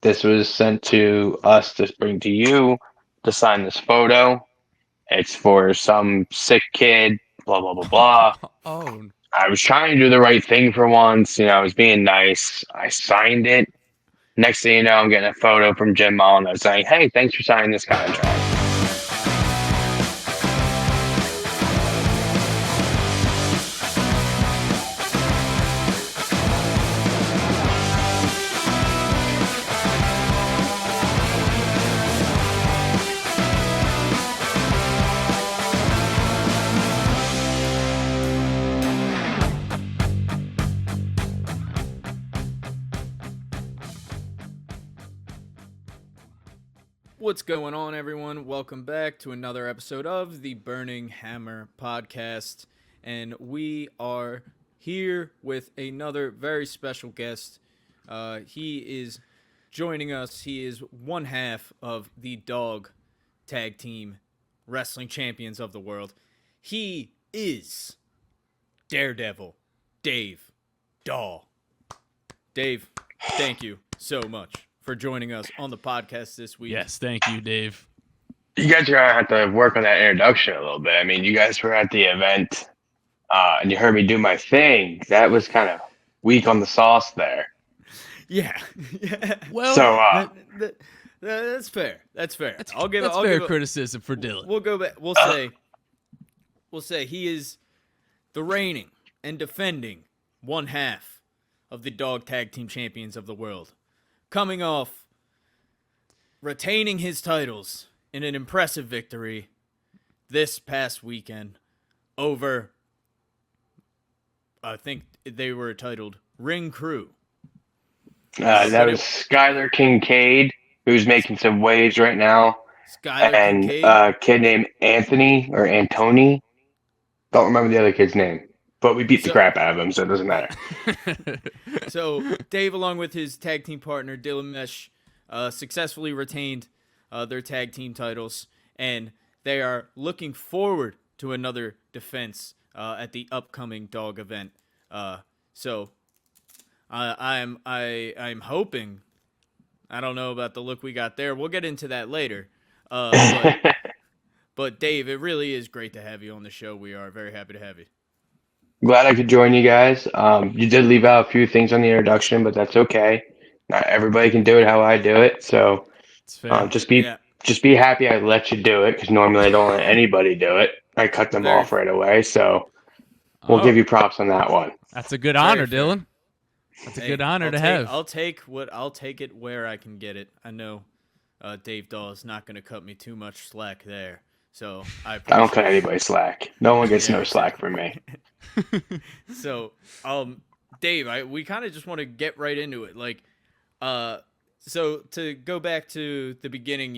This was sent to us to bring to you to sign this photo. It's for some sick kid, blah, blah, blah, blah. Oh, I was trying to do the right thing for once. I was being nice. I signed it. Next thing you know, I'm getting a photo from Jim Molineaux saying, "Hey, thanks for signing this contract." what's going on, everyone? Welcome back to another episode of the Burning Hammer podcast. And we are here with another very special guest. He is joining us. He is one half of the Dog Tag Team Wrestling Champions of the world. He is Daredevil Dave Dahl. Dave, thank you so much for joining us on the podcast this week. Yes, thank you, Dave. You guys are gonna have to work on that introduction a little bit. I mean, you guys were at the event, and you heard me do my thing. That was kind of weak on the sauce there. Yeah. Yeah. Well, So, That's fair. That's fair. that's, I'll give that's I'll fair give criticism for Dillon. We'll go back. We'll say he is the reigning and defending one half of the Dog Tag Team Champions of the world, coming off retaining his titles in an impressive victory this past weekend over, I think they were titled Ring Crew. that was Skylar Kincaid, who's making some waves right now, Skylar and Kincaid. a kid named Anthony or Antony. Don't remember the other kid's name, but we beat the crap out of him, so it doesn't matter. So Dave, along with his tag team partner Dylan Mesh, successfully retained their tag team titles, and they are looking forward to another defense at the upcoming Dog event. So I'm hoping. I don't know about the look we got there. We'll get into that later. But Dave, it really is great to have you on the show. We are very happy to have you. Glad I could join you guys. You did leave out a few things on the introduction, but that's okay. Not everybody can do it how I do it, so It's fair. just be Yeah. just be happy I let you do it because normally I don't let anybody do it. I cut them Very off right away, so we'll Oh, give you props on that one. that's a good honor, fair. Dylan. That's a good honor to have. I'll take it where I can get it. I know Dave Dahl is not going to cut me too much slack there. So I I don't cut appreciate anybody slack. No one gets Yeah, no slack from me. it. So Dave, we kind of just want to get right into it. So to go back to the beginning,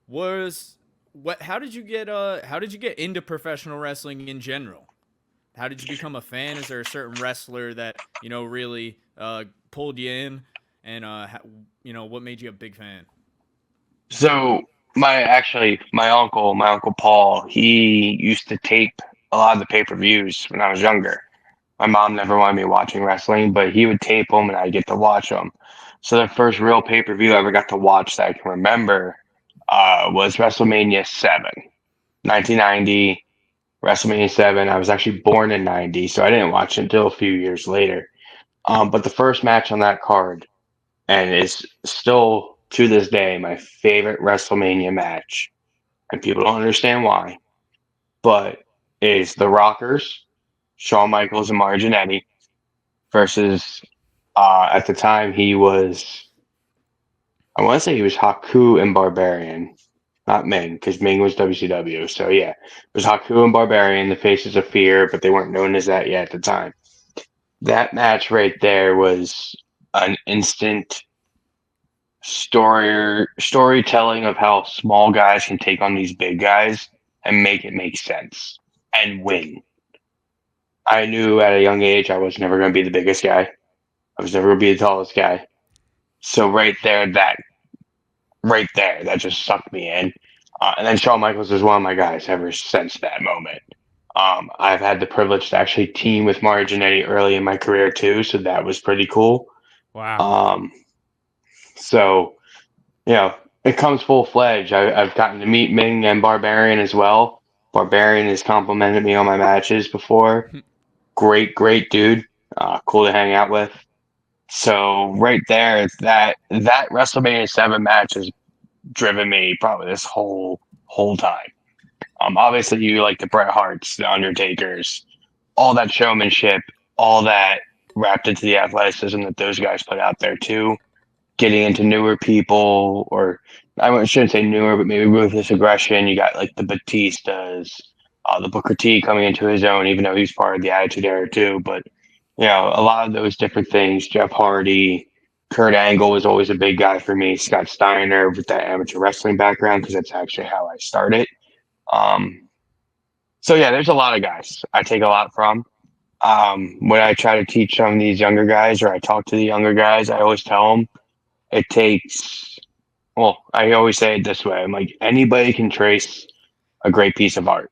how did you get into professional wrestling in general? How did you become a fan? Is there a certain wrestler that really pulled you in, and what made you a big fan? So my uncle Paul, he used to tape a lot of the pay-per-views when I was younger. My mom never wanted me watching wrestling, but he would tape them and I'd get to watch them. So the first real pay-per-view I ever got to watch that I can remember was WrestleMania 7, 1990. WrestleMania 7. I was actually born in 90, so I didn't watch it until a few years later. But the first match on that card, and it's still to this day my favorite WrestleMania match, and people don't understand why, but is the Rockers, Shawn Michaels and Mario Jannetty, versus at the time he was, I want to say he was Haku and Barbarian, not Ming, because Ming was WCW. So yeah, it was Haku and Barbarian, the Faces of Fear, but they weren't known as that yet at the time. That match right there was an instant storytelling of how small guys can take on these big guys and make it make sense and win. I knew at a young age I was never going to be the biggest guy. I was never going to be the tallest guy. So right there, that just sucked me in. And then Shawn Michaels is one of my guys ever since that moment. I've had the privilege to actually team with Mario Jannetty early in my career too, so that was pretty cool. Wow. Um, So, it comes full fledged. I've gotten to meet Ming and Barbarian as well. Barbarian has complimented me on my matches before. Great dude. Cool to hang out with. So right there, that WrestleMania 7 match has driven me probably this whole time. Obviously you like the Bret Harts, the Undertakers, all that showmanship, all that wrapped into the athleticism that those guys put out there too. Getting into newer people, or shouldn't say newer, but maybe ruthless aggression. You got like the Batistas, the Booker T coming into his own, even though he's part of the Attitude Era too. But a lot of those different things. Jeff Hardy, Kurt Angle was always a big guy for me. Scott Steiner with that amateur wrestling background, because that's actually how I started. So yeah, there's a lot of guys I take a lot from. When I try to teach some of these younger guys, or I talk to the younger guys, I always tell them it takes. Well, I always say it this way: I'm like, anybody can trace a great piece of art.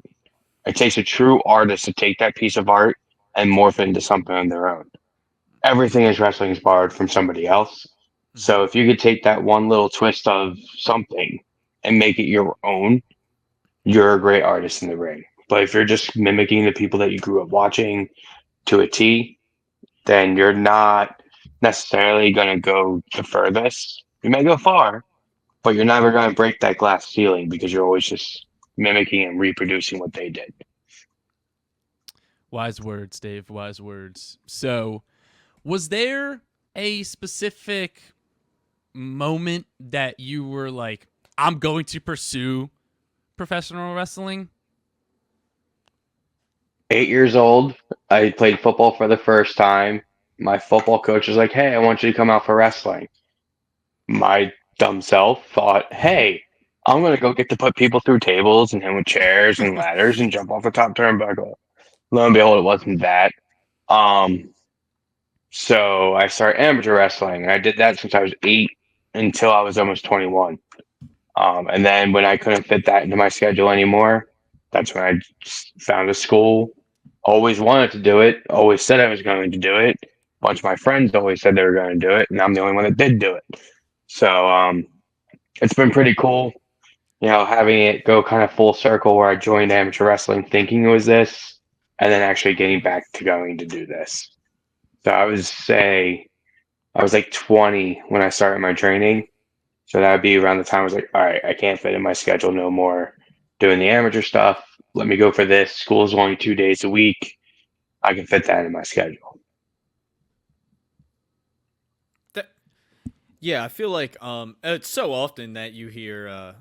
It takes a true artist to take that piece of art and morph it into something on their own. Everything is wrestling is borrowed from somebody else. So if you could take that one little twist of something and make it your own, you're a great artist in the ring. But if you're just mimicking the people that you grew up watching to a T, then you're not necessarily going to go the furthest. You may go far, but you're never going to break that glass ceiling, because you're always just mimicking and reproducing what they did. Wise words, Dave. Wise words. So, was there a specific moment that you were like, I'm going to pursue professional wrestling? 8 years old, I played football for the first time. My football coach was like, "Hey, I want you to come out for wrestling." My dumb self thought, "Hey, I'm going to go get to put people through tables and hit with chairs and ladders and jump off the top turnbuckle." Lo and behold, it wasn't that. So I started amateur wrestling, and I did that since I was 8 until I was almost 21. And then when I couldn't fit that into my schedule anymore, that's when I just found a school. Always wanted to do it. Always said I was going to do it. A bunch of my friends always said they were going to do it, and I'm the only one that did do it. So it's been pretty cool, having it go kind of full circle, where I joined amateur wrestling thinking it was this, and then actually getting back to going to do this. So I would say I was like 20 when I started my training. So that would be around the time I was like, all right, I can't fit in my schedule no more doing the amateur stuff. Let me go for this. School is only 2 days a week. I can fit that in my schedule. Yeah, I feel like it's so often that you hear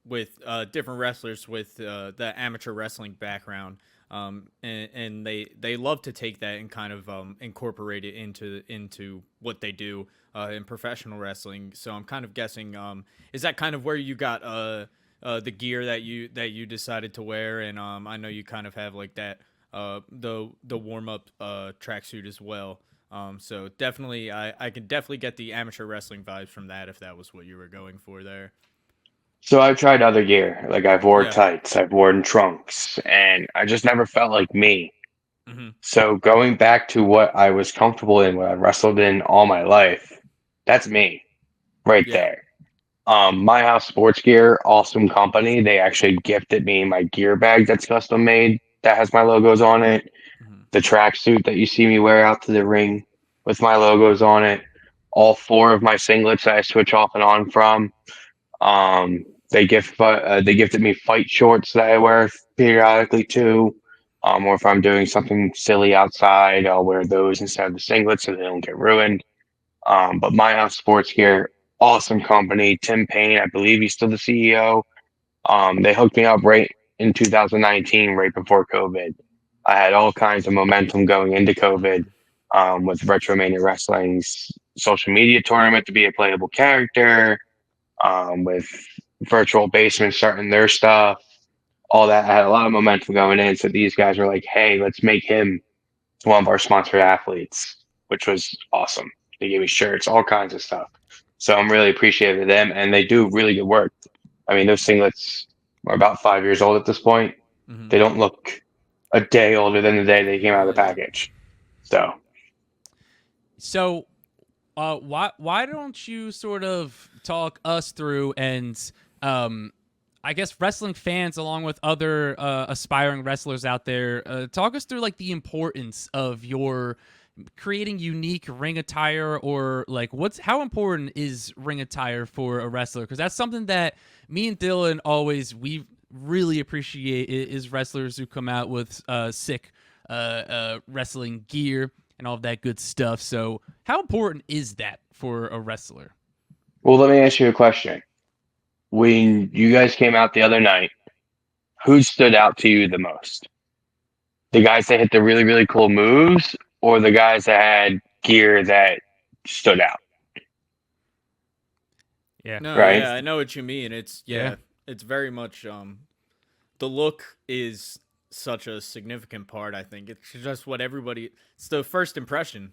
with different wrestlers with the amateur wrestling background, and they love to take that and kind of incorporate it into what they do in professional wrestling. So I'm kind of guessing, is that kind of where you got the gear that you decided to wear? And I know you kind of have like that the warm up tracksuit as well. So definitely, I can definitely get the amateur wrestling vibes from that, if that was what you were going for there. So I've tried other gear. Like I've worn tights, I've worn trunks, and I just never felt like me. Mm-hmm. So going back to what I was comfortable in, what I wrestled in all my life, that's me right there. My House Sports Gear, awesome company. They actually gifted me my gear bag that's custom made that has my logos on it. Mm-hmm. The tracksuit that you see me wear out to the ring with my logos on it. All 4 of my singlets that I switch off and on from. They gifted me fight shorts that I wear periodically too. Or if I'm doing something silly outside, I'll wear those instead of the singlets so they don't get ruined. But My House Sports Gear, awesome company. Tim Payne, I believe he's still the CEO. They hooked me up right in 2019, right before COVID. I had all kinds of momentum going into COVID, with Retromania Wrestling's social media tournament to be a playable character, with Virtual Basement starting their stuff, all that. I had a lot of momentum going in. So these guys were like, "Hey, let's make him one of our sponsored athletes," which was awesome. They gave me shirts, all kinds of stuff. So I'm really appreciative of them, and they do really good work. I mean, those singlets are about 5 years old at this point. Mm-hmm. They don't look a day older than the day they came out of the package. So why don't you sort of talk us through and I guess wrestling fans along with other aspiring wrestlers out there, talk us through like the importance of your creating unique ring attire, or like how important is ring attire for a wrestler? Because that's something that me and Dillon we really appreciate is wrestlers who come out with sick wrestling gear and all of that good stuff. So how important is that for a wrestler? Well, let me ask you a question. When you guys came out the other night, who stood out to you the most? The guys that hit the really, really cool moves, or the guys that had gear that stood out? Yeah. No, Right? yeah, I know what you mean. It's it's very much the look is such a significant part, I think. It's just what it's the first impression.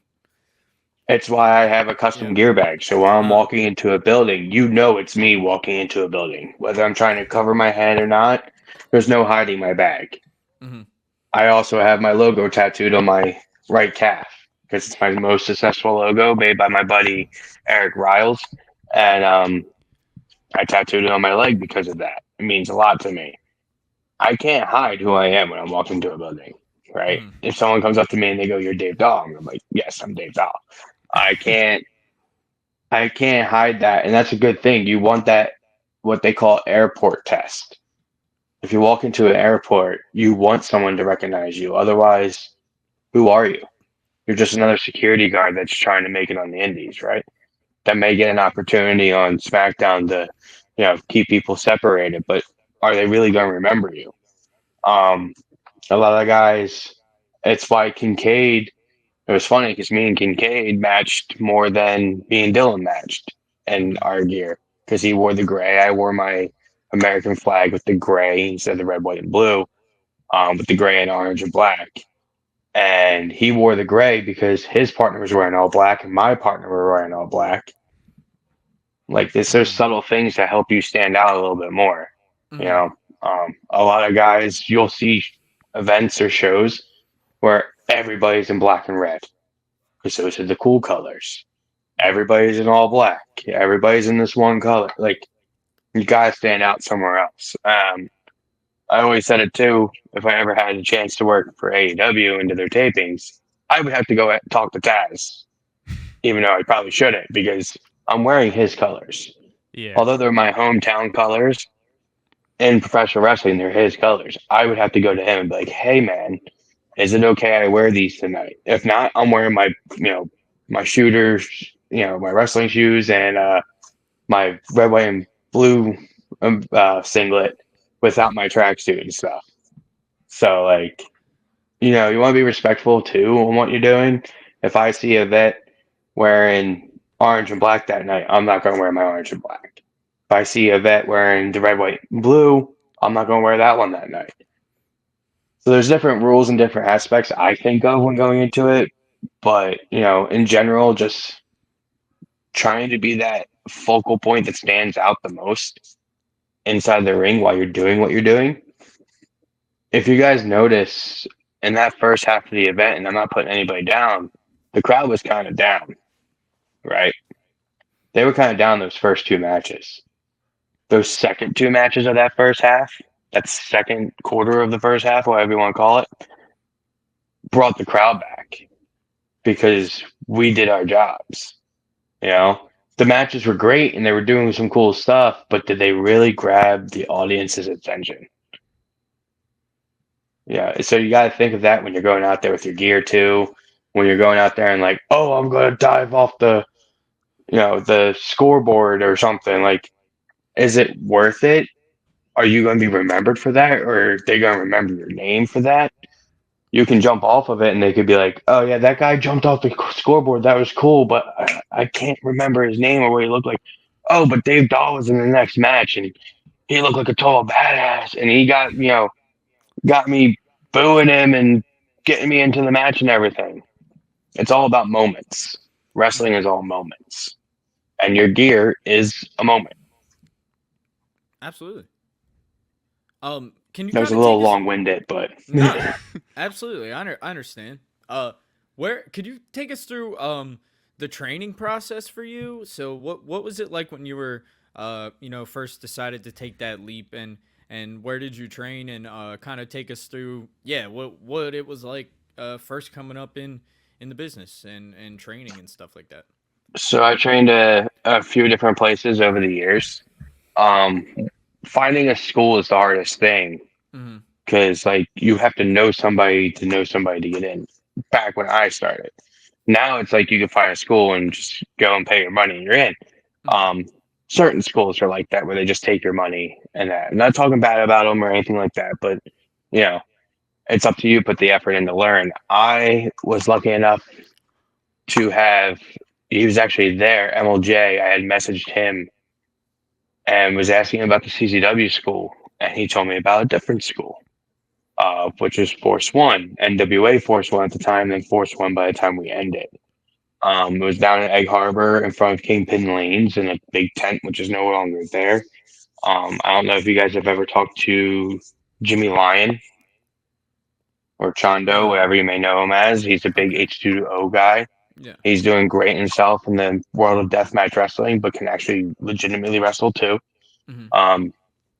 It's why I have a custom Yeah. gear bag. So when I'm Uh, walking into a building, you know it's me walking into a building. Whether I'm trying to cover my head or not, there's no hiding my bag. mm-hmm. I also have my logo tattooed on my right calf because it's my most successful logo made by my buddy Eric Riles. And I tattooed it on my leg because of that. It means a lot to me. I can't hide who I am when I'm walking to a building, right? Mm-hmm. If someone comes up to me and they go, "You're Dave Dahl," I'm like, "Yes, I'm Dave Dahl." I can't hide that, and that's a good thing. You want that, what they call airport test. If you walk into an airport, you want someone to recognize you. Otherwise, who are you? You're just another security guard that's trying to make it on the Indies, right? That may get an opportunity on SmackDown to, keep people separated, but are they really going to remember you? Um, a lot of guys, it's why Kincaid. It was funny because me and Kincaid matched more than me and Dillon matched in our gear because he wore the gray. I wore my American flag with the gray instead of the red, white, and blue, with the gray and orange and black. And he wore the gray because his partner was wearing all black and my partner were wearing all black. Like this, there's subtle things that help you stand out a little bit more. You know, a lot of guys, you'll see events or shows where everybody's in black and red because those are the cool colors. Everybody's in all black. Everybody's in this one color. Like you gotta stand out somewhere else. I always said it too. If I ever had a chance to work for AEW and do their tapings, I would have to go talk to Taz, even though I probably shouldn't because I'm wearing his colors. Yeah. Although they're my hometown colors in professional wrestling, they're his colors. I would have to go to him and be like, "Hey, man, is it okay I wear these tonight? If not, I'm wearing my shooters, my wrestling shoes and my red, white, and blue singlet without my tracksuit and stuff." So, like, you want to be respectful too on what you're doing. If I see a vet wearing orange and black that night, I'm not going to wear my orange and black. If I see a vet wearing the red, white, and blue, I'm not going to wear that one that night. So there's different rules and different aspects I think of when going into it. But, in general, just trying to be that focal point that stands out the most inside the ring while you're doing what you're doing. If you guys notice in that first half of the event, and I'm not putting anybody down, the crowd was kind of down, right? They were kind of down those first two matches. Those second two matches of that first half, that second quarter of the first half, whatever you want to call it, brought the crowd back because we did our jobs. The matches were great and they were doing some cool stuff, but did they really grab the audience's attention? Yeah, so you got to think of that when you're going out there with your gear too. When you're going out there and like, oh, I'm going to dive off the scoreboard or something. Like, is it worth it? Are you going to be remembered for that, or are they going to remember your name for that? You can jump off of it and they could be like, oh yeah, that guy jumped off the scoreboard. That was cool, but I can't remember his name or what he looked like. Oh, but Dave Dahl was in the next match and he looked like a total badass and he got me booing him and getting me into the match and everything. It's all about moments. Wrestling is all moments. And your gear is a moment. Absolutely. Can you That was kind a of little take us? long-winded, but No, absolutely. I understand. Where could you take us through the training process for you. So what was it like when you were first decided to take that leap, and where did you train, and kind of take us through what it was like first coming up in the business and training and stuff like that. So I trained a few different places over the years. Um, Finding a school is the hardest thing Mm-hmm. because like you have to know somebody to get in. Back when I started, now it's like you can find a school and just go and pay your money and you're in. Mm-hmm. Um, Certain schools are like that where they just take your money and that. I'm not talking bad about them or anything like that, but you know, it's up to you to put the effort in to learn. I was lucky enough to have. He was actually there, MLJ. I had messaged him and was asking about the CZW school, and he told me about a different school, which is Force One, NWA Force One at the time, and Force One by the time we ended. It was down in Egg Harbor in front of Kingpin Lanes in a big tent, which is no longer there. I don't know if you guys have ever talked to Jimmy Lyon or Chondo, No. whatever you may know him as. He's a big Okay. H2O guy. Yeah. He's doing great himself in the world of deathmatch wrestling, but can actually legitimately wrestle too. Mm-hmm. Um,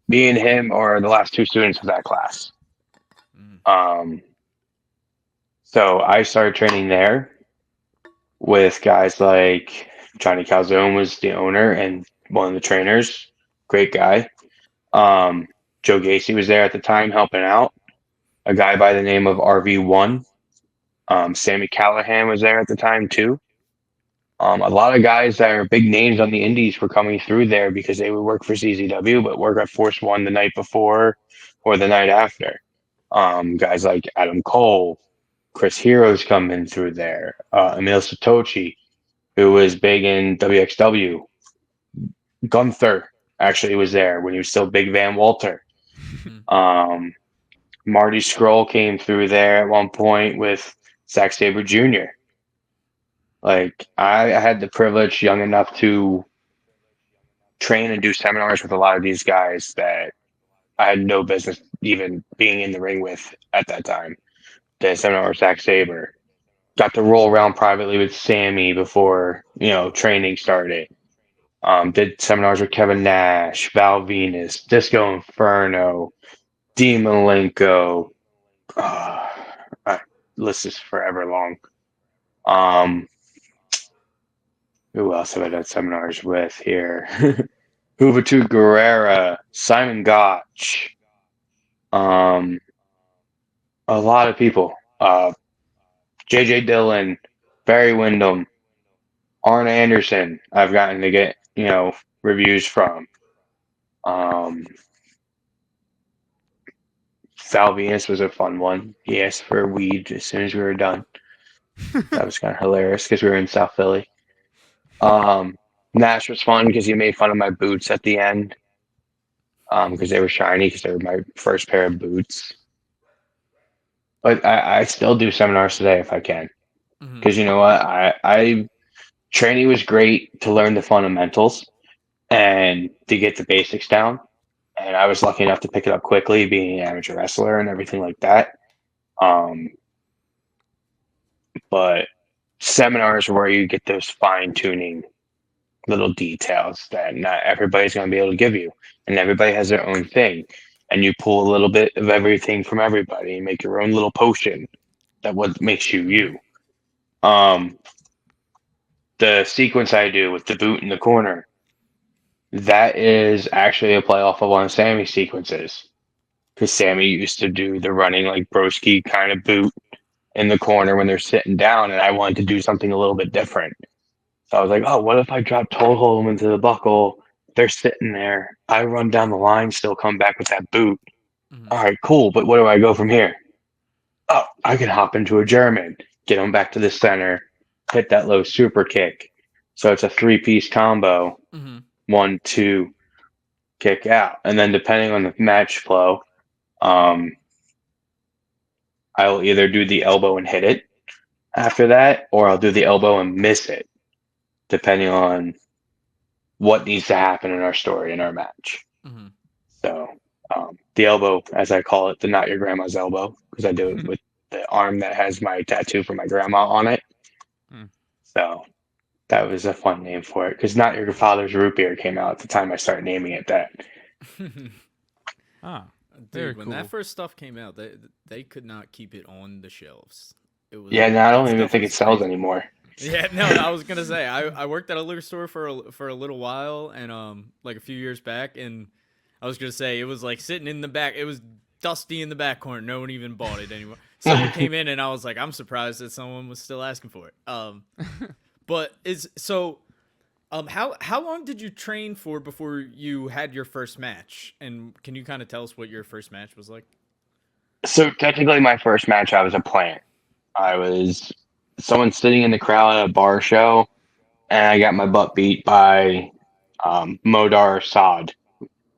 Me and him are the last two students of that class. Mm-hmm. Um, so I started training there with guys like Johnny Calzone was the owner and one of the trainers. Great guy. Joe Gacy was there at the time helping out. A guy by the name of RV1. Sammy Callahan was there at the time too. A lot of guys that are big names on the indies were coming through there because they would work for CZW, but work at Force One the night before or the night after. Guys like Adam Cole, Chris Hero's coming through there. Emil Satoshi, who was big in WXW. Gunther actually was there when he was still Big Van Walter. Mm-hmm. Um, Marty Scroll came through there at one point with Zack Sabre Jr. Like I had the privilege young enough to train and do seminars with a lot of these guys that I had no business even being in the ring with at that time. Did seminar with Zack Sabre. Got to roll around privately with Sammy before, training started. Did seminars with Kevin Nash, Val Venus, Disco Inferno, Dean Malenko. Uh, list is forever long. Who else have I done seminars with here? Juventud Guerrera, Simon Gotch, um, a lot of people. JJ Dillon, Barry Windham, Arn Anderson. I've gotten to get reviews from. Um, Sal Venus was a fun one. He asked for weed as soon as we were done. That was kind of hilarious because we were in South Philly. Nash was fun because he made fun of my boots at the end because they were shiny because they were my first pair of boots. But I still do seminars today if I can Mm-hmm. because you know what I training was great to learn the fundamentals and to get the basics down. And I was lucky enough to pick it up quickly, being an amateur wrestler and everything like that. But seminars are where you get those fine tuning little details that not everybody's going to be able to give you, and everybody has their own thing. And you pull a little bit of everything from everybody and make your own little potion that what makes you you. The sequence I do with the boot in the corner, that is actually a play off of one of Sammy's sequences. Because Sammy used to do the running like broski kind of boot in the corner when they're sitting down, and I wanted to do something a little bit different. So I was like, oh, what if I drop toe hold into the buckle? They're sitting there. I run down the line, still come back with that boot. Mm-hmm. All right, cool. But where do I go from here? Oh, I can hop into a German, get them back to the center, hit that low super kick. So it's a 3-piece combo. Mm-hmm. 1, 2, kick out. And then depending on the match flow, I will either do the elbow and hit it after that, or I'll do the elbow and miss it, depending on what needs to happen in our story, in our match. Mm-hmm. So the elbow, as I call it, the not your grandma's elbow, because I do it with the arm that has my tattoo for my grandma on it. Mm. So That was a fun name for it because Not Your Father's Root Beer came out at the time I started naming it that. Ah, Dude, very when cool. that first stuff came out, they could not keep it on the shelves. It was Yeah, now I that don't even stuff think it was sells crazy. anymore. Yeah, no, I was gonna say I worked at a liquor store for a little while and like a few years back, and I was gonna say it was like sitting in the back. It was dusty in the back corner. No one even bought it anymore. Someone came in and I was like, I'm surprised that someone was still asking for it. But is so. How long did you train for before you had your first match? And can you kind of tell us what your first match was like? So technically, my first match, I was a plant. I was someone sitting in the crowd at a bar show, and I got my butt beat by Modar Saad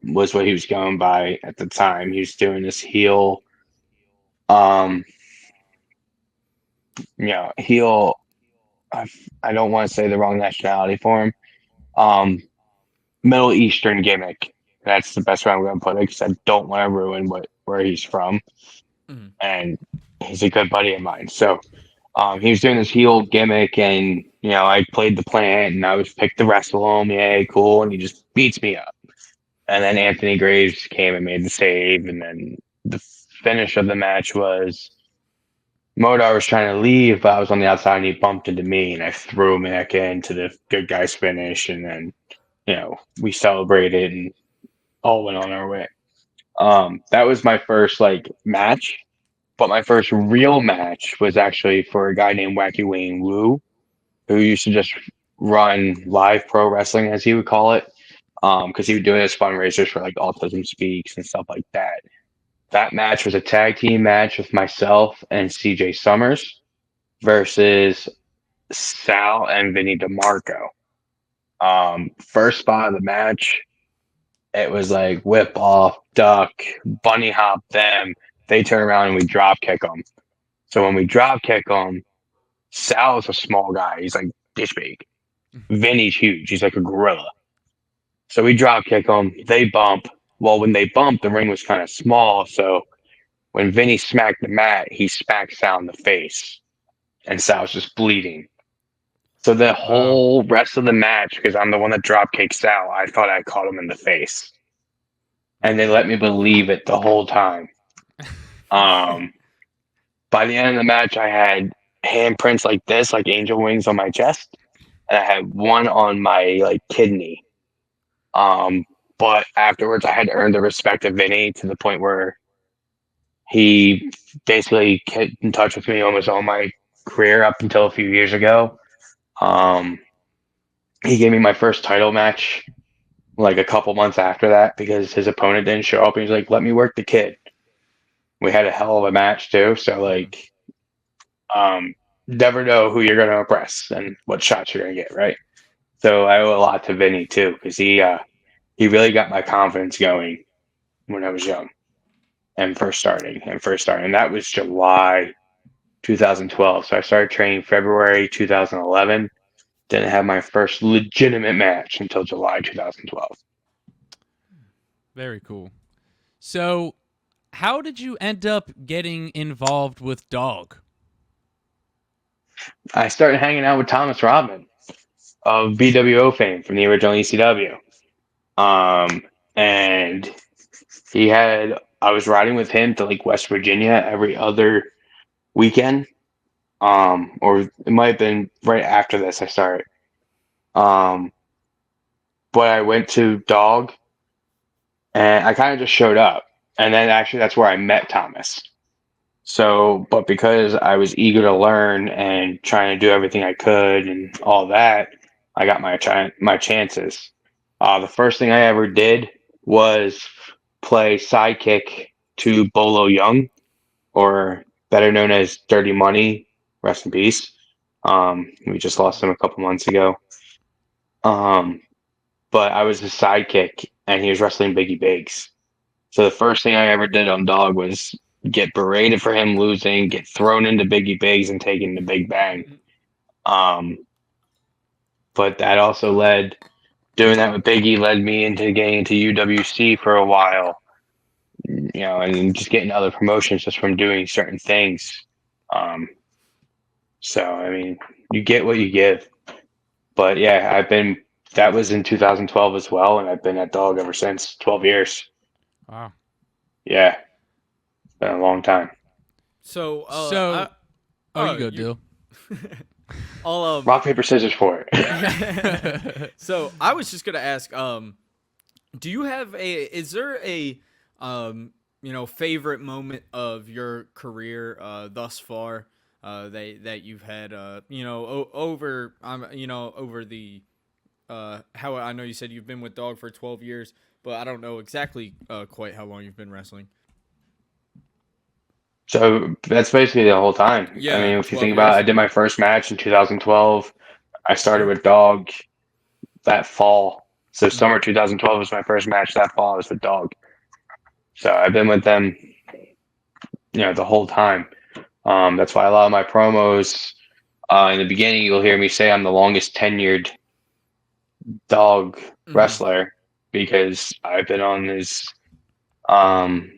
was what he was going by at the time. He was doing this heel, um, heel. I, I don't want to say the wrong nationality for him. Um, Middle Eastern gimmick. That's the best way I'm going to put it because I don't want to ruin where he's from, Mhm. and he's a good buddy of mine. So he was doing this heel gimmick, and I played the plant, and I was picked to wrestle him. Yay, cool! And he just beats me up. And then Anthony Graves came and made the save, and then the finish of the match was Modar was trying to leave, but I was on the outside, and he bumped into me, and I threw him back into the good guy's finish, and then we celebrated and all went on our way. That was my first match, but my first real match was actually for a guy named Wacky Wayne Wu, who used to just run live pro wrestling, as he would call it, because he would do his fundraisers for like Autism Speaks and stuff like that. That match was a tag team match with myself and CJ Summers versus Sal and Vinny DeMarco. First spot of the match, it was like whip off, duck, bunny hop them. They turn around and we drop kick them. So when we drop kick them, Sal's a small guy. He's like this big. Vinny's huge. He's like a gorilla. So we drop kick them. They bump. Well, when they bumped, the ring was kind of small. So when Vinny smacked the mat, he smacked Sal in the face, and Sal's just bleeding. So the Wow. whole rest of the match, because I'm the one that drop kicked Sal, I thought I caught him in the face, and they let me believe it the whole time. Um, by the end of the match, I had handprints like this, like angel wings on my chest, and I had one on my kidney. Um, but afterwards, I had to earn the respect of Vinny to the point where he basically kept in touch with me almost all my career up until a few years ago. Um, he gave me my first title match like a couple months after that because his opponent didn't show up. And he's like, "Let me work the kid." We had a hell of a match too. So never know who you're going to impress and what shots you're going to get, right? So I owe a lot to Vinny too because he really got my confidence going when I was young and first starting. And that was July 2012. So I started training February 2011. Didn't have my first legitimate match until July 2012. Very cool. So, how did you end up getting involved with Dog? I started hanging out with Thomas Rodman of BWO fame from the original ECW. And I was riding with him to like West Virginia every other weekend. Or it might have been right after this I started. Um, but I went to Dog and I kind of just showed up. And then actually that's where I met Thomas. So, but because I was eager to learn and trying to do everything I could and all that, I got my chances. The first thing I ever did was play sidekick to Bolo Young, or better known as Dirty Money. Rest in peace. We just lost him a couple months ago. But I was his sidekick, and he was wrestling Biggie Biggs. So the first thing I ever did on Dog was get berated for him losing, get thrown into Biggie Biggs, and taken the Big Bang. Um, but that also doing that with Biggie led me into getting into UWC for a while, and just getting other promotions just from doing certain things. So, I mean, you get what you give. But yeah, that was in 2012 as well, and I've been at Dog ever since. 12 years. Wow. Yeah, been a long time. So, So, you go, you. Dill. I'll Rock, paper, scissors for it. Yeah. So I was just gonna ask, do you have is there a favorite moment of your career thus far that you've had over over the how I know you said you've been with Dog for 12 years, but I don't know exactly quite how long you've been wrestling. So that's basically the whole time. I Yeah, mean, if you 12 think about it, years. I did my first match in 2012. I started Sure. with Dog that fall. So Mhm. summer 2012 was my first match. That fall I was with Dog. So I've been with them, the whole time. That's why a lot of my promos in the beginning, you'll hear me say I'm the longest tenured Dog Mhm. wrestler because I've been on um,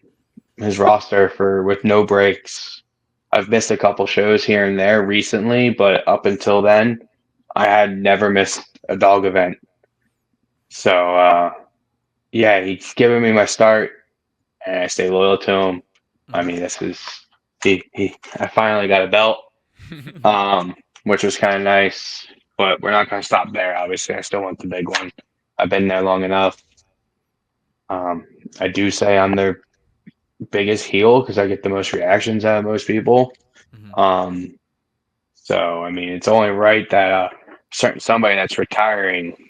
his roster with no breaks. I've missed a couple shows here and there recently, but up until then, I had never missed a Dog event. So yeah, he's given me my start, and I stay loyal to him. I Mhm. mean, this is I finally got a belt, which was kind of nice. But we're not going to stop there. Obviously, I still want the big one. I've been there long enough. Um, I do say I'm their biggest heel because I get the most reactions out of most people. Mhm. Um, so I mean, it's only right that somebody that's retiring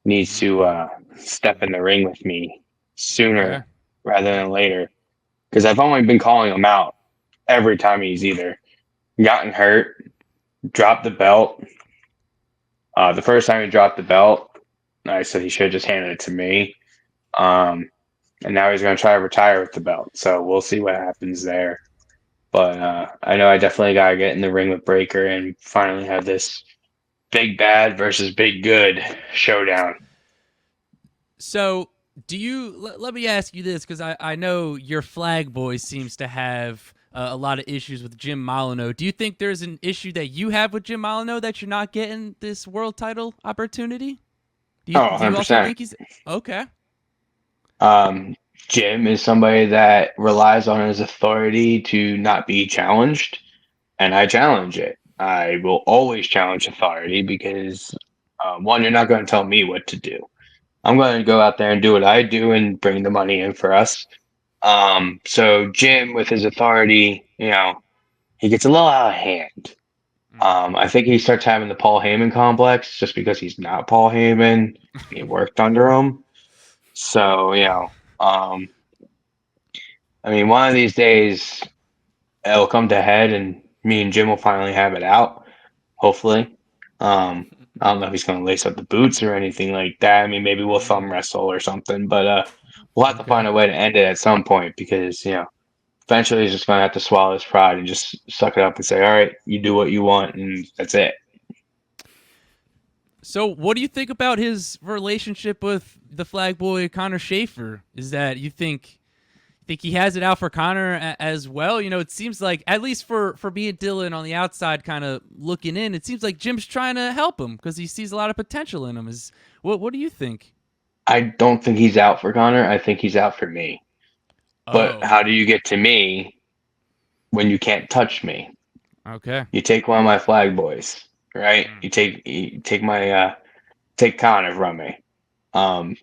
needs to step in the ring with me Okay. sooner rather than later because I've only been calling him out every time he's either gotten hurt, dropped the belt. The first time he dropped the belt, I said he should have just handed it to me. Um, and now he's going to try to retire with the belt. So we'll see what happens there. But I know I definitely got to get in the ring with Breaker and finally have this big bad versus big good showdown. So, do you let me ask you this because I know your flag boy seems to have a lot of issues with Jim Molineaux. Do you think there's an issue that you have with Jim Molineaux that you're not getting this world title opportunity? Oh, Do you also 100%. think he's okay? Um, Jim is somebody that relies on his authority to not be challenged, and I challenge it. I will always challenge authority because, one, you're not going to tell me what to do. I'm going to go out there and do what I do and bring the money in for us. So Jim, with his authority, he gets a little out of hand. I think he starts having the Paul Heyman complex just because he's not Paul Heyman. He worked under him. So, I mean, one of these days it'll come to head and me and Jim will finally have it out, hopefully. I don't know if he's going to lace up the boots or anything like that. I mean, maybe we'll thumb wrestle or something, but we'll have to Okay. find a way to end it at some point because, eventually he's just going to have to swallow his pride and just suck it up and say, all right, you do what you want, and that's it. So, what do you think about his relationship with the flag boy Connor Schaefer? Is that you think he has it out for Connor as well? You know, it seems like at least for me and Dillon on the outside, kind of looking in, it seems like Jim's trying to help him because he sees a lot of potential in him. What do you think? I don't think he's out for Connor. I think he's out for me. But Oh, how do you get to me when you can't touch me? okay. You take one of my flag boys, right? Mm. You take my take Connor from me. Um,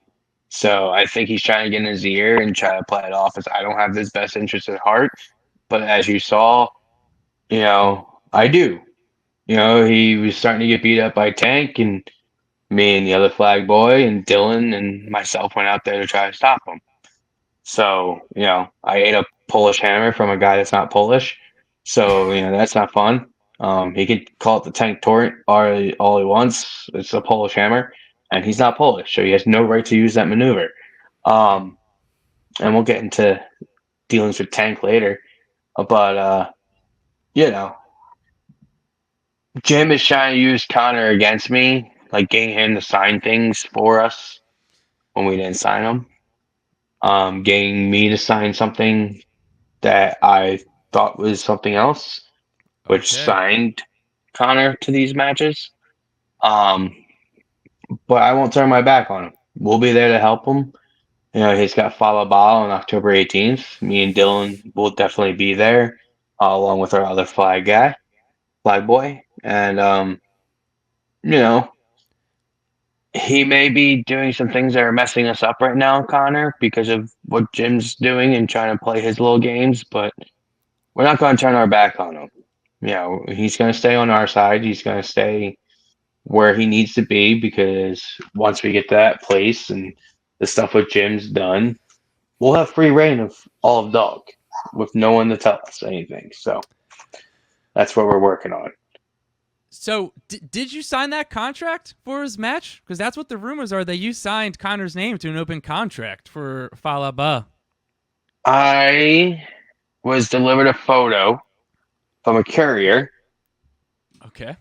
so I think he's trying to get in his ear and try to play it off as I don't have his best interest at heart. But as you saw, I do. He was starting to get beat up by Tank, and me and the other flag boy and Dylan and myself went out there to try to stop him. So, I ate a Polish hammer from a guy that's not Polish. So, that's not fun. He could call it the Tank Torrent all he wants. It's a Polish hammer, and he's not Polish, so he has no right to use that maneuver. Um, and we'll get into dealings with Tank later. But, you know, Jim is trying to use Connor against me, like getting him to sign things for us when we didn't sign them. Getting me to sign something that I thought was something else, which Okay. signed Connor to these matches. Um, but I won't turn my back on him. We'll be there to help him. He's got Fala Ball on October 18th. Me and Dylan will definitely be there, along with our other flag boy. And, you know, he may be doing some things that are messing us up right now, Connor, because of what Jim's doing and trying to play his little games, but we're not going to turn our back on him. He's going to stay on our side. He's going to stay where he needs to be because once we get to that place and the stuff with Jim's done, we'll have free reign of all of Dog with no one to tell us anything. So that's what we're working on. So, did you sign that contract for his match? Because that's what the rumors are, that you signed Connor's name to an open contract for Falaba. I was delivered a photo from a courier Okay.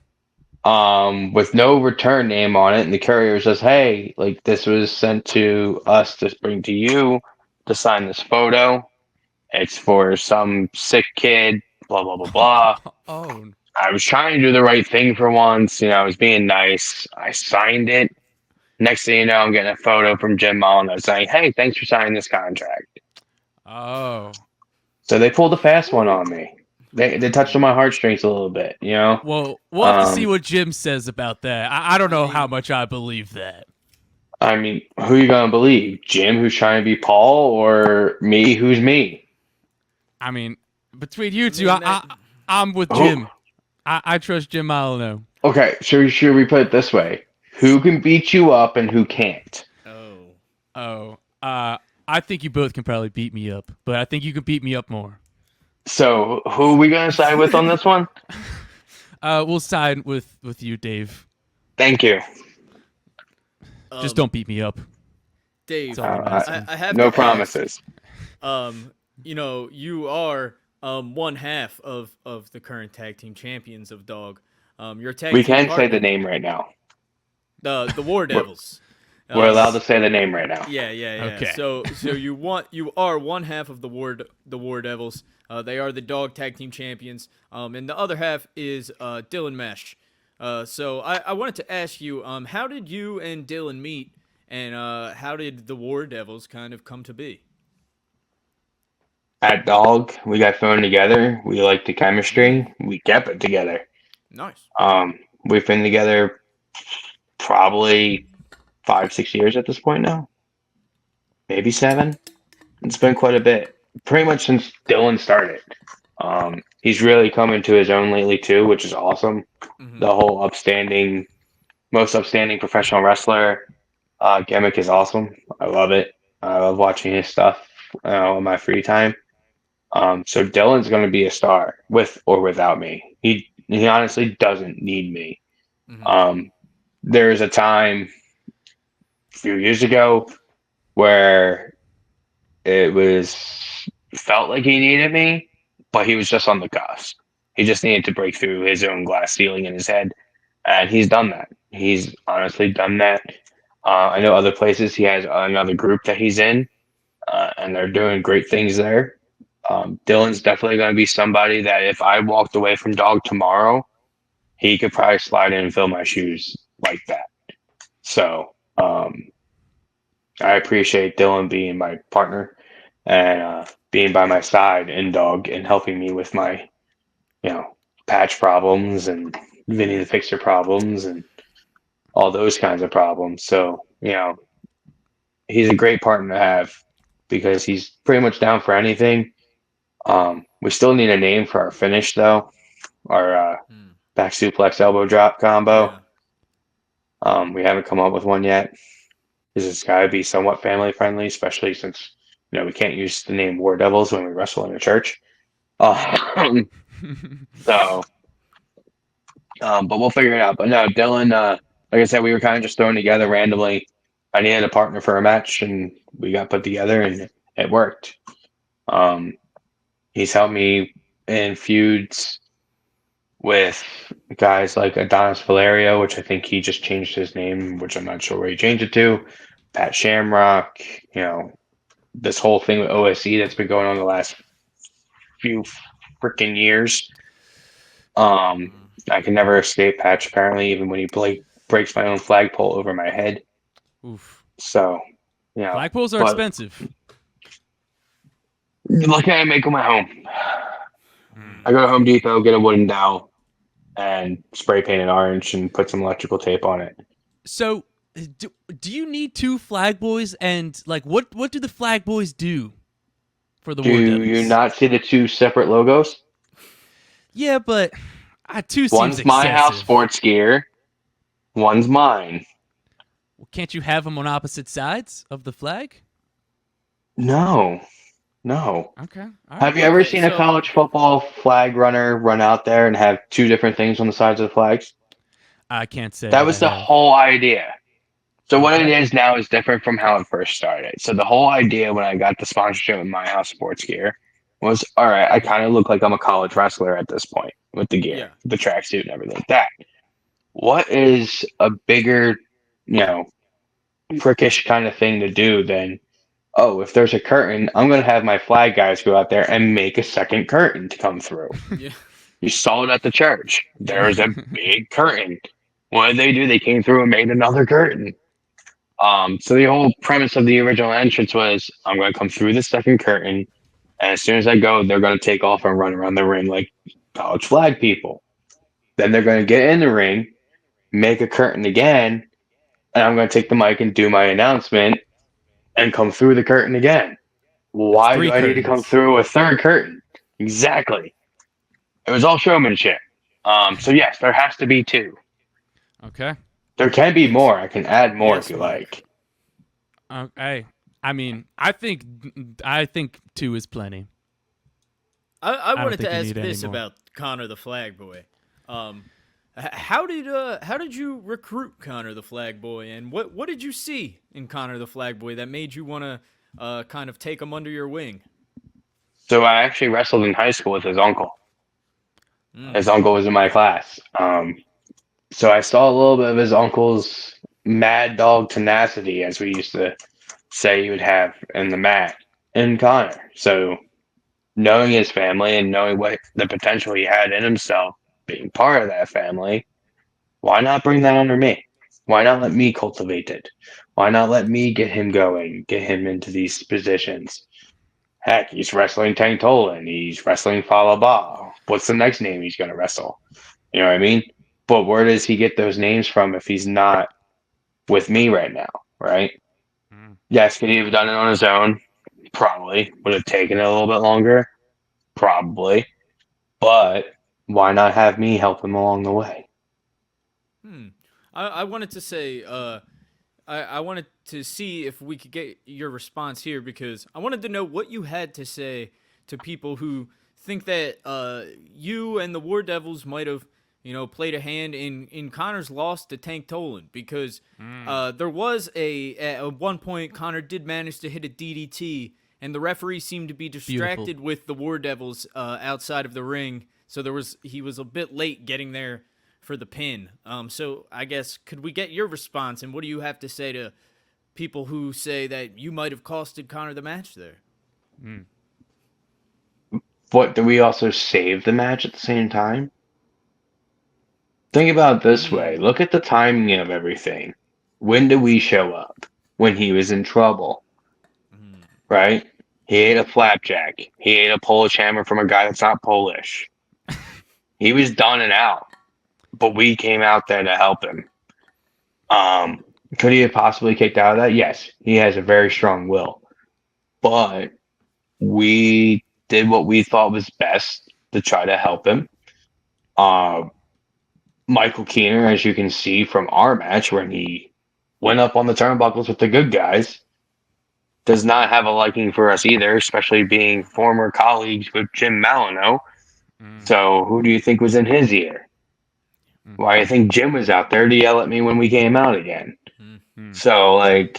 with no return name on it, and the courier says, "Hey, like this was sent to us to bring to you to sign this photo. It's for some sick kid, blah blah blah blah." Oh. I was trying to do the right thing for once. I was being nice. I signed it. Next thing you know, I'm getting a photo from Jim Molineaux saying, "Hey, thanks for signing this contract." Oh. So they pulled a fast one on me. They touched on my heartstrings a little bit, Well, we'll have to see what Jim says about that. I don't know how much I believe that. I mean, who are you gonna believe? Jim, who's trying to be Paul, or me, who's me? I mean, between you two, I'm with Jim. I trust Jim Molineaux. Okay, should we put it this way? Who can beat you up and who can't? I think you both can probably beat me up, but I think you can beat me up more. So who are we gonna side with on this one? We'll side with you, Dave. Thank you. Just don't beat me up. Dave, I have no to promises. Ask, you are one half of the current tag team champions of Dog. Your tag we team can partner, say the name right now. The War Devils. We're allowed to say the name right now. Yeah. Okay. So you are one half of the War Devils. They are the Dog tag team champions. And the other half is Dylan Mesh. So I wanted to ask you, how did you and Dylan meet, and how did the War Devils kind of come to be? At Dog, we got thrown together. We liked the chemistry. We kept it together. Nice. We've been together probably 5-6 years at this point now. Maybe 7. It's been quite a bit. Pretty much since Dylan started. He's really come into his own lately too, which is awesome. Mm-hmm. The whole most upstanding professional wrestler gimmick is awesome. I love it. I love watching his stuff in my free time. So Dylan's going to be a star with or without me. He honestly doesn't need me. Mm-hmm. There was a time a few years ago where felt like he needed me, but he was just on the cusp. He just needed to break through his own glass ceiling in his head, and he's done that. He's honestly done that. I know other places he has another group that he's in, and they're doing great things there. Dylan's definitely going to be somebody that if I walked away from Dog tomorrow, he could probably slide in and fill my shoes like that. So I appreciate Dylan being my partner and being by my side in Dog and helping me with my, patch problems and Vinny the Fixer problems and all those kinds of problems. So, he's a great partner to have because he's pretty much down for anything. We still need a name for our finish though, our back suplex elbow drop combo. Yeah. We haven't come up with one yet. It's got to be somewhat family friendly, especially since we can't use the name War Devils when we wrestle in a church. But we'll figure it out. But no, Dylan, like I said, we were kind of just thrown together randomly. I needed a partner for a match, and we got put together, and it worked. He's helped me in feuds with guys like Adonis Valerio, which I think he just changed his name, which I'm not sure where he changed it to. Pat Shamrock, this whole thing with OSE that's been going on the last few freaking years. I can never escape Patch, apparently, even when he breaks my own flagpole over my head. Oof. So, yeah. Flagpoles are But expensive. luckily, I make them at home. Mm. I go to Home Depot, get a wooden dowel, and spray paint it orange and put some electrical tape on it. So, do you need two flag boys? And like, what do the flag boys do for the Do War you Devils? not see the two separate logos? Yeah, but two seems One's excessive. My House Sports Gear. One's mine. Well, can't you have them on opposite sides of the flag? No. Okay. All right. Have you ever Okay, seen a so- college football flag runner run out there and have two different things on the sides of the flags? I can't say That was the I have. whole idea. So what it Okay. is now is different from how it first started. So the whole idea when I got the sponsorship with My House Sports Gear was, all right, I kind of look like I'm a college wrestler at this point with the gear, Yeah. the tracksuit and everything like that. What is a bigger, prickish kind of thing to do than, oh, if there's a curtain, I'm going to have my flag guys go out there and make a second curtain to come through. Yeah. You saw it at the church. There's a big curtain. What did they do? They came through and made another curtain. So the whole premise of the original entrance was, I'm going to come through the second curtain, and as soon as I go, they're going to take off and run around the ring like college flag people. Then they're going to get in the ring, make a curtain again, and I'm going to take the mic and do my announcement and come through the curtain again. Why three do I need to come curtains. through a third curtain? Exactly. It was all showmanship. So yes, there has to be two. Okay. There can be more. I can add more Yes, if you Mark. like. Okay. I mean, I think two is plenty. I don't wanted think to you ask need any this more. about Connor the Flag Boy. How did you recruit Connor the Flag Boy, and what did you see in Connor the Flag Boy that made you want to kind of take him under your wing? So I actually wrestled in high school with his uncle. Mm. His uncle was in my class. So I saw a little bit of his uncle's mad dog tenacity, as we used to say he would have in the mat, in Connor. So knowing his family and knowing what the potential he had in himself, being part of that family, why not bring that under me? Why not let me cultivate it? Why not let me get him going, get him into these positions? Heck, he's wrestling Tank Tolan. He's wrestling Falaba. What's the next name he's going to wrestle? You know what I mean? But where does he get those names from if he's not with me right now, right? Mm. Yes, could he have done it on his own? Probably. Would have taken it a little bit longer? Probably. But why not have me help him along the way? I wanted to say I wanted to see if we could get your response here, because I wanted to know what you had to say to people who think that you and the War Devils might have, played a hand in Connor's loss to Tank Tolan, because there was at one point Connor did manage to hit a DDT, and the referee seemed to be distracted Beautiful. with the War Devils outside of the ring, so he was a bit late getting there for the pin. So I guess, could we get your response, and what do you have to say to people who say that you might have costed Connor the match there? But do we also save the match at the same time? Think about it this way. Look at the timing of everything. When did we show up? When he was in trouble, right? He ate a flapjack. He ate a Polish hammer from a guy that's not Polish. He was done and out, but we came out there to help him. Could he have possibly kicked out of that? Yes, he has a very strong will, but we did what we thought was best to try to help him. Michael Keener, as you can see from our match, when he went up on the turnbuckles with the good guys, does not have a liking for us either, especially being former colleagues with Jim Molineaux. So who do you think was in his ear? Why, I think Jim was out there to yell at me when we came out again. So, I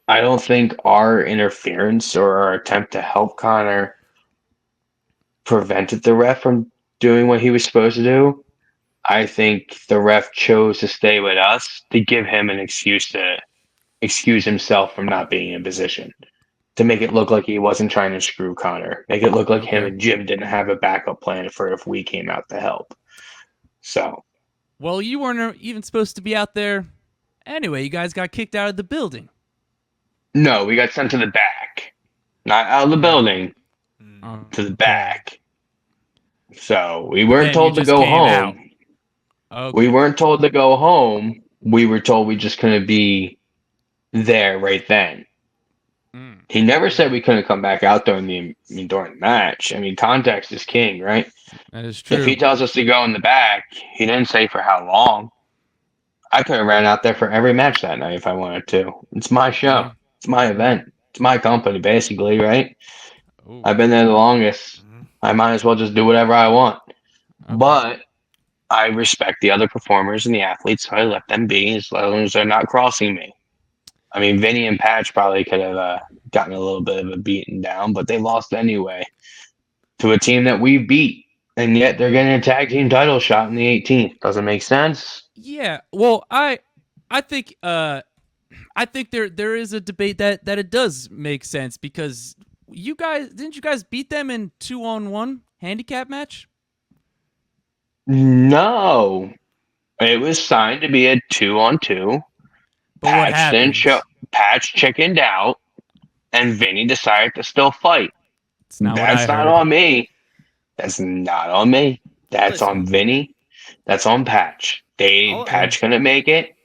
don't think our interference or our attempt to help Connor prevented the ref from doing what he was supposed to do. I think the ref chose to stay with us to give him an excuse to excuse himself from not being in position, to make it look like he wasn't trying to screw Connor, make it look like him Okay. and Jim didn't have a backup plan for if we came out to help. So Well, you weren't even supposed to be out there. Anyway, you guys got kicked out of the building. No, we got sent to the back. Not out of the building, to the Okay. back. So we But weren't then you told to just go came out. home. Okay. We weren't told to go home. We were told we just couldn't be there right then. Mm, He never said we couldn't come back out during the match. I mean, context is king, right? that is If he true. tells us to go in the back, he didn't say for how long. I could have ran out there for every match that night if I wanted to. It's my show. Yeah. It's my event. It's my company, basically, right? Oh. I've been there the longest. I might as well just do whatever I want. Okay. But I respect the other performers and the athletes, so I let them be as long as they're not crossing me. I mean, Vinny and Patch probably could have gotten a little bit of a beating down, but they lost anyway to a team that we beat, and yet they're getting a tag team title shot in the 18th. Doesn't make sense. Yeah. Well, I think there is a debate that it does make sense because you guys beat them in 2-on-1 handicap match? No, it was signed to be a 2-on-2. But what Patch didn't happened? show. Patch chickened out, and Vinny decided to still fight. It's not what I That's not heard. on me. That's not on me. That's Listen. on Vinny. That's on Patch. All- Patch couldn't make it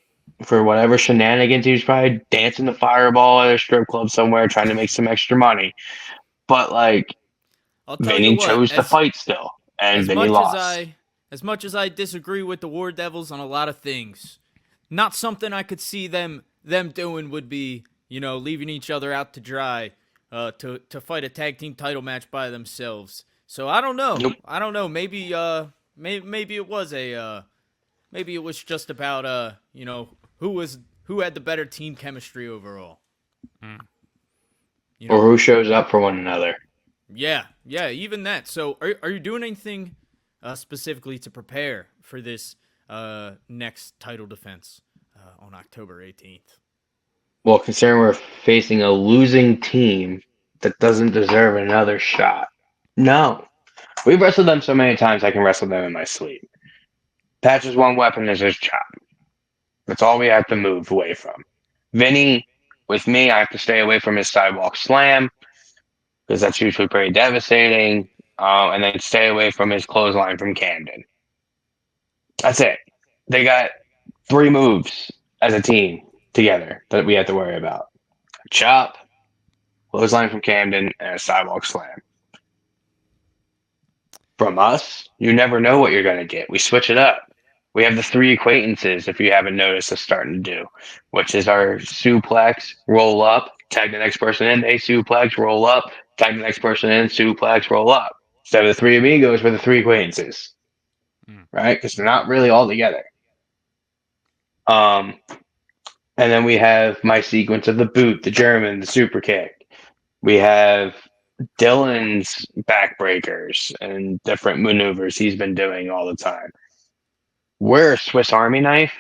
for whatever shenanigans. He was probably dancing the fireball at a strip club somewhere, trying to make some extra money. But like, I'll tell you Vinny what, chose to fight still, and as Vinny much lost. as much as I disagree with the War Devils on a lot of things, not something I could see them doing would be, leaving each other out to dry to fight a tag team title match by themselves. So I don't know. Nope. I don't know. Maybe maybe it was maybe it was just about who had the better team chemistry overall. Or who shows up for one another. Yeah, even that. So, are you doing anything specifically to prepare for this next title defense on October 18th? Well, considering we're facing a losing team that doesn't deserve another shot. No. We've wrestled them so many times I can wrestle them in my sleep. Patch's one weapon is his chop. That's all we have to move away from. Vinny, with me, I have to stay away from his sidewalk slam because that's usually pretty devastating. And then stay away from his clothesline from Camden. That's it. They got 3 moves as a team together that we have to worry about. A chop, clothesline from Camden, and a sidewalk slam. From us, you never know what you're going to get. We switch it up. We have the 3 acquaintances, if you haven't noticed us starting to do, which is our suplex, roll up, tag the next person in, they suplex, roll up, tag the next person in, suplex, roll up. Instead of the 3 amigos, we're the 3 acquaintances, right? Because they're not really all together. And then we have my sequence of the boot, the German, the super kick. We have Dillon's backbreakers and different maneuvers he's been doing all the time. We're a Swiss Army knife,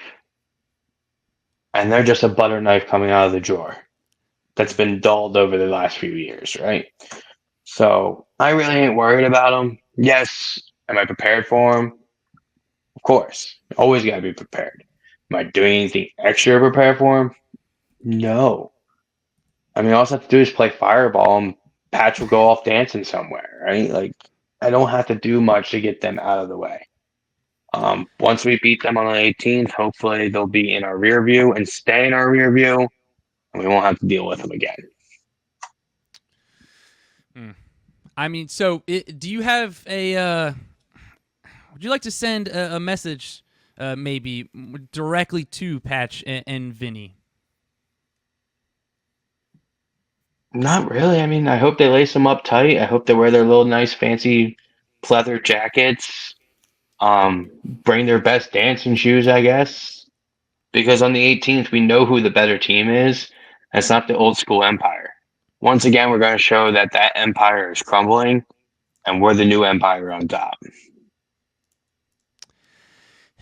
and they're just a butter knife coming out of the drawer that's been dulled over the last few years, right? So I really ain't worried about them. Yes, am I prepared for them? Of course. Always got to be prepared. Am I doing anything extra to prepare for them? No. I mean, all I have to do is play Fireball and Patch will go off dancing somewhere, right? Like, I don't have to do much to get them out of the way. Once we beat them on the 18th, hopefully they'll be in our rear view and stay in our rear view, and we won't have to deal with them again. I mean, so do you have a? Would you like to send a message, maybe directly to Patch and Vinny? Not really. I mean, I hope they lace them up tight. I hope they wear their little nice fancy pleather jackets. Bring their best dancing shoes, I guess. Because on the 18th, we know who the better team is. And it's not the old school Empire. Once again, we're going to show that Empire is crumbling, and we're the new Empire on top.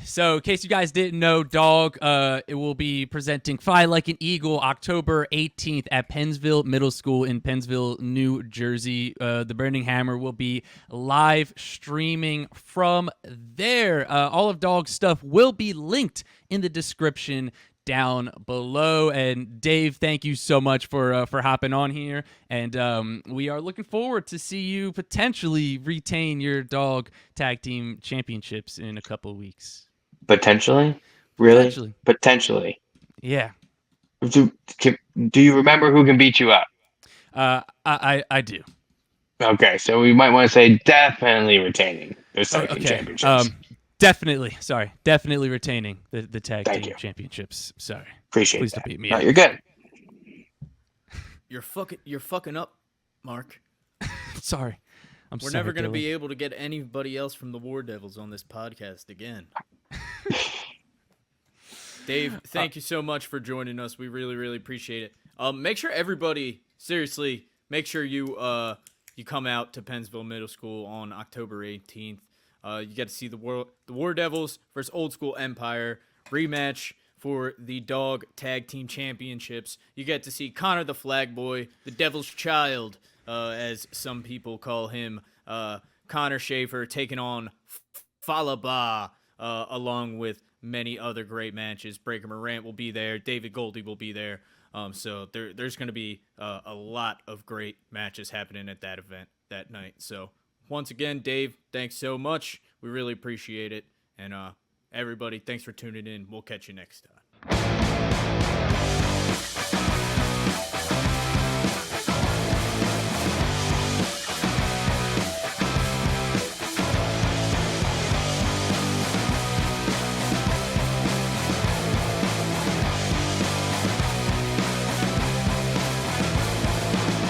So, in case you guys didn't know, Dog, it will be presenting Fly Like an Eagle October 18th at Pennsville Middle School in Pennsville, New Jersey. The Burning Hammer will be live streaming from there. All of Dog's stuff will be linked in the description down below. And Dave, thank you so much for hopping on here, and we are looking forward to see you potentially retain your Dog Tag Team Championships in a couple of weeks. Potentially, really, potentially. Yeah. Do you remember who can beat you up? I do. Okay, so we might want to say definitely retaining those tag team championships. Definitely retaining the tag Thank team you. championships. Sorry. Appreciate Please that. don't beat me No, up. you're good. You're fucking up, Mark. Sorry. We're never going to be able to get anybody else from the War Devils on this podcast again. Dave, thank you so much for joining us. We really, really appreciate it. Make sure everybody, seriously, make sure you come out to Pennsville Middle School on October 18th. You get to see the War Devils versus Old School Empire rematch for the Dog Tag Team Championships. You get to see Connor the Flag Boy, the Devil's Child, as some people call him, Connor Schaefer, taking on Falaba, along with many other great matches. Breaker Morant will be there. David Goldie will be there. So there's going to be a lot of great matches happening at that event that night. So once again, Dave, thanks so much. We really appreciate it. And everybody, thanks for tuning in. We'll catch you next time.